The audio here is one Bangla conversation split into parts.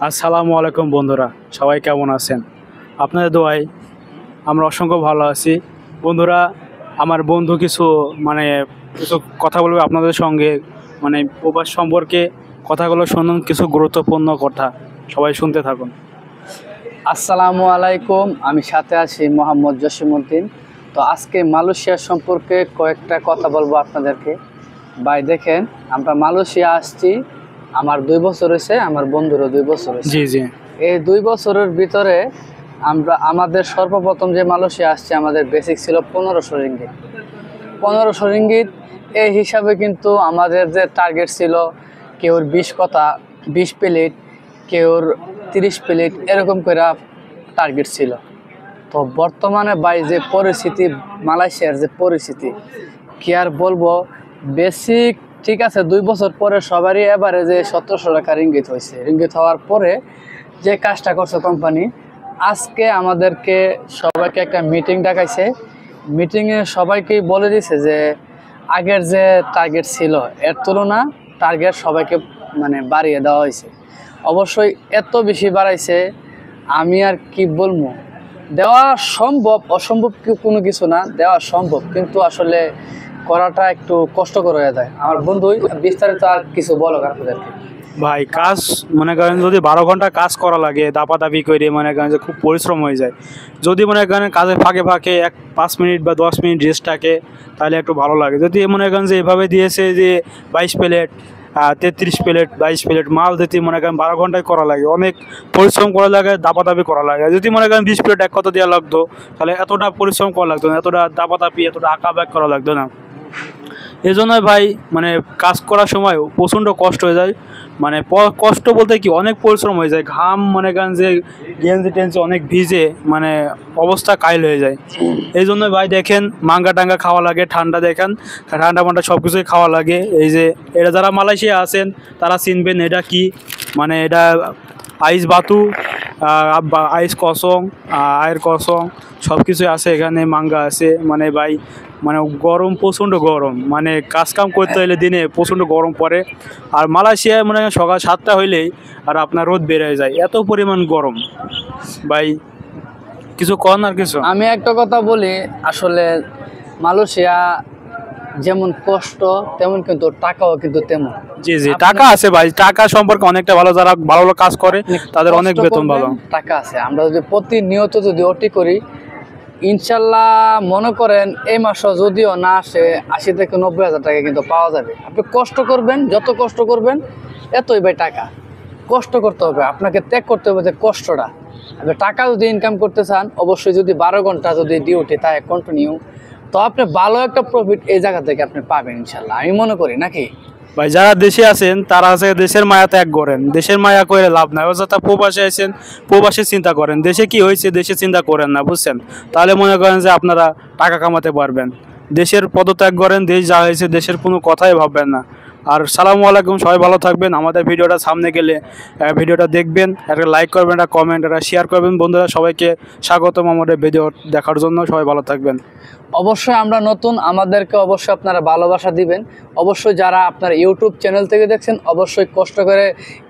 আসসালামু আলাইকুম বন্ধুরা, সবাই কেমন আছেন? আপনাদের দোয়ায় আমরা অসংখ্য ভালো আছি। বন্ধুরা, আমার বন্ধু কিছু কথা বলবে আপনাদের সঙ্গে, প্রবাস সম্পর্কে কথাগুলো শুনুন, কিছু গুরুত্বপূর্ণ কথা, সবাই শুনতে থাকুন। আসসালামু আলাইকুম, আমি সাথে আছি মোহাম্মদ জসিমউদ্দিন। তো আজকে মালয়েশিয়া সম্পর্কে কয়েকটা কথা বলবো আপনাদেরকে। ভাই দেখেন, আমরা মালয়েশিয়া আসছি, আমার 2 বছর হয়েছে, আমার বন্ধুরও 2 বছর হয়েছে। জি জি। এই 2 বছরের ভিতরে আমাদের সর্বপ্রথম যে মালয়েশিয়া আসছে, আমাদের বেসিক ছিল 1500 রিঙ্গিত। 1500 রিঙ্গিত এই হিসাবে কিন্তু আমাদের যে টার্গেট ছিল, কেউর 20 প্লেট, কেউর 30 প্লেট, এরকম করে টার্গেট ছিল। তো বর্তমানে ভাই যে পরিস্থিতি, মালয়েশিয়ার যে পরিস্থিতি, কি আর বলবো। বেসিক ঠিক আছে, 2 বছর পরে সবারই এবারে যে 1700 টাকা রিঙ্গিত হয়েছে। রিঙ্গিত হওয়ার পরে যে কাজটা করছে কোম্পানি, আজকে আমাদেরকে সবাইকে একটা মিটিং ডাকাইছে। মিটিংয়ে সবাইকেই বলে দিছে যে আগের যে টার্গেট ছিল এর তুলনা টার্গেট সবাইকে বাড়িয়ে দেওয়া হয়েছে। অবশ্যই এত বেশি বাড়াইছে, আমি আর কি বলবো। দেওয়া সম্ভব, অসম্ভব কোনো কিছু না, দেওয়া সম্ভব, কিন্তু আসলে করাটা একটু কষ্টকর হয়ে যায়। আমার বন্ধু বিস্তারিত আর কিছু বলো আপনাদেরকে। ভাই, কাজ মনে করেন যদি 12 ঘন্টা কাজ করা লাগে, দাপাদাপি করে মনে করেন যে খুব পরিশ্রম হয়ে যায়। যদি মনে করেন কাজের ফাঁকে ফাঁকে 5 মিনিট বা 10 মিনিট রেস্ট থাকে, তাহলে একটু ভালো লাগে। যদি মনে করেন যে এভাবে দিয়েছে যে 22 প্লেট, 33 প্লেট, 22 প্লেট মাল দিতে মনে করেন 12 ঘন্টায় করা লাগে, অনেক পরিশ্রম করা লাগে, দাপাদাপি করা লাগে। যদি মনে করেন 20 প্লেট এক কথা দেওয়া লাগতো, তাহলে এতটা পরিশ্রম করা লাগতো না, এতটা দাপাদাপি, এতটা আঁকাবাক করা লাগতো না। এই জন্য ভাই কাজ করার সময় প্রচণ্ড কষ্ট হয়ে যায়। কষ্ট বলতে কি, অনেক পরিশ্রম হয়ে যায়, ঘাম মনে করেন যে গেঞ্জি টেঞ্জি অনেক ভিজে, অবস্থা কাইল হয়ে যায়। এই জন্য ভাই দেখেন, মাঙ্গা টাঙ্গা খাওয়া লাগে, ঠান্ডা দেখেন, ঠান্ডা মান্ডা সব কিছুই খাওয়া লাগে। এই যে এটা যারা মালয়েশিয়া আছেন তারা চিনবেন এটা কি, এটা আইস বাতু, আইস কসং, আয়ের কসং, সব কিছুই আছে এখানে, মাঙ্গা আছে। ভাই গরম, প্রচণ্ড গরম, কাজ কাম করতে হলে দিনে প্রচণ্ড গরম পড়ে। আর মালয়েশিয়ায় সকাল 7টা হইলেই আর আপনার রোদ বেড়ে যায়, এত পরিমাণ গরম। ভাই কিছু কন আর কিছু। আমি একটা কথা বলি, আসলে মালয়েশিয়া যেমন কষ্ট তেমন কিন্তু টাকাও কিন্তু তেমন। জি জি, টাকা আছে ভাই, টাকা সম্পর্কে অনেকটা ভালো, যারা ভালো ভালো কাজ করে তাদের অনেক বেতন ভালো, টাকা আছে। আমরা যদি প্রতিনিয়ত যদি ওটি করি, ইনশাল্লাহ মনে করেন এই মাসও যদিও না আসে, 80 থেকে 90 হাজার টাকা কিন্তু পাওয়া যাবে। আপনি কষ্ট করবেন, যত কষ্ট করবেন এতই ভাই টাকা। কষ্ট করতে হবে, আপনাকে ত্যাগ করতে হবে যে কষ্টটা। আপনি টাকা যদি ইনকাম করতে চান, অবশ্যই যদি 12 ঘন্টা যদি ডিউটি তাই কন্টিনিউ, তো আপনি ভালো একটা প্রফিট এই জায়গা থেকে আপনি পাবেন ইনশাল্লাহ, আমি মনে করি। নাকি ভাই, যারা দেশে আছেন তারা আছে দেশের মায়া ত্যাগ করেন, দেশের মায়া করে লাভ নাই। অযথা প্রবাসে আছেন, প্রবাসে চিন্তা করেন, দেশে কি হয়েছে দেশে চিন্তা করেন না, বুঝছেন? তাহলে মনে করেন যে আপনারা টাকা কামাতে পারবেন। দেশের পদত্যাগ করেন, দেশ যা হয়েছে দেশের কোনো কথাই ভাববেন না। আর সালামু আলাইকুম, সবাই ভালো থাকবেন। আমাদের ভিডিওটা সামনে গেলে ভিডিওটা দেখবেন, একটা লাইক করবেন, একটা কমেন্ট, একটা শেয়ার করবেন। বন্ধুরা, সবাইকে স্বাগতম আমাদের ভিডিও দেখার জন্য, সবাই ভালো থাকবেন। অবশ্যই আমরা নতুন, আমাদেরকে অবশ্যই আপনারা ভালোবাসা দিবেন। অবশ্যই যারা আপনার ইউটিউব চ্যানেল থেকে দেখছেন, অবশ্যই কষ্ট করে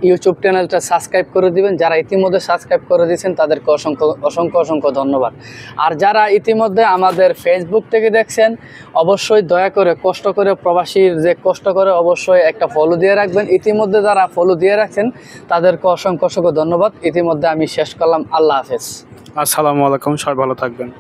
ইউটিউব চ্যানেলটা সাবস্ক্রাইব করে দিবেন। যারা ইতিমধ্যে সাবস্ক্রাইব করে দিয়েছেন তাদেরকে অসংখ্য অসংখ্য অসংখ্য ধন্যবাদ। আর যারা ইতিমধ্যে আমাদের ফেসবুক থেকে দেখছেন, অবশ্যই দয়া করে কষ্ট করে, প্রবাসীর যে কষ্ট করে, অবশ্যই একটা ফলো দিয়ে রাখবেন। ইতিমধ্যে যারা ফলো দিয়ে রাখছেন তাদেরকে অসংখ্য অসংখ্য ধন্যবাদ। ইতিমধ্যে আমি শেষ করলাম। আল্লাহ হাফেজ। আসসালামু আলাইকুম, সবাই ভালো থাকবেন।